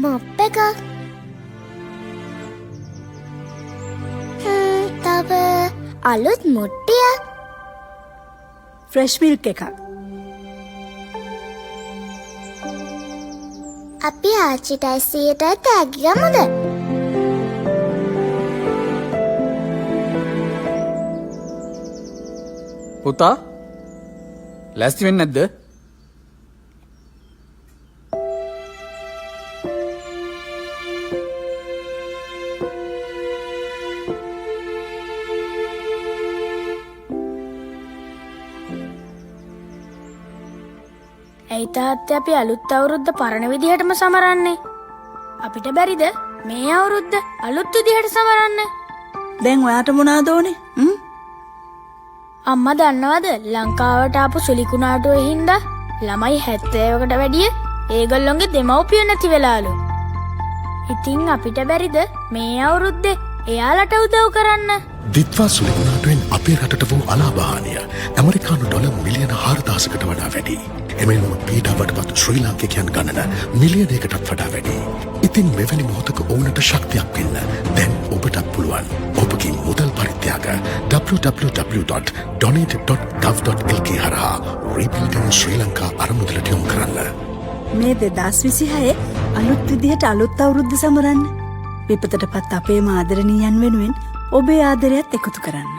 මප් එක. තව අලුත් මුට්ටිය. ෆ්‍රෙෂ් මිල්ක් එකක්. අපි ආච්චිටයි සීයටයි තෑගි ගමුද? පුතා ලෑස්ති වෙන්නේ නැද්ද? ඇයි තාත්තේ අපි අලුත් අවුරුද්ද පරණ විදිහටම සමරන්නේ? අපිට බැරිද මේ අවුරුද්ද අලුත් විදිහට සමරන්න? දැන් ඔයාට මොනවද ඕනේ? අම්මා දන්නවද ලංකාවට ආපු සුලිකුණාටුවේ හින්දා ළමයි 70කට වැඩිය ඒගොල්ලොන්ගේ දෙමව්පියෝ නැති වෙලාලු. ඉතින් අපිට බැරිද මේ අවුරුද්දේ එයාලට උදව් කරන්න? දිත්වා සුලිකුණාටුවෙන් අපේ රටට වූ අලාභහානිය ඇමරිකානු ඩොලර් මිලියන 4000කට වඩා වැඩි. එමෙන්ම පීඩාවටපත් ශ්‍රී ලාංකිකයන් ගණන මිලියනයකටත් වඩා වැඩි. ඉතින් මෙවැනි මොහොතක ඔවුනට ශක්තියක් වෙන්න දැන් ඔබටත් පුළුවන්. ඔබගේ මුදල් පරිත්‍යාග www.donate.gov.lk හරහා Rebuilding Sri Lanka අරමුදලට යොමු කරන්න. මේ 2026 අලුත් විදිහට අලුත් අවුරුද්ද සමරන්න. විපතටපත් අපේ ආදරණීයන් වෙනුවෙන් ඔබේ ආදරයත් එකතු කරන්න.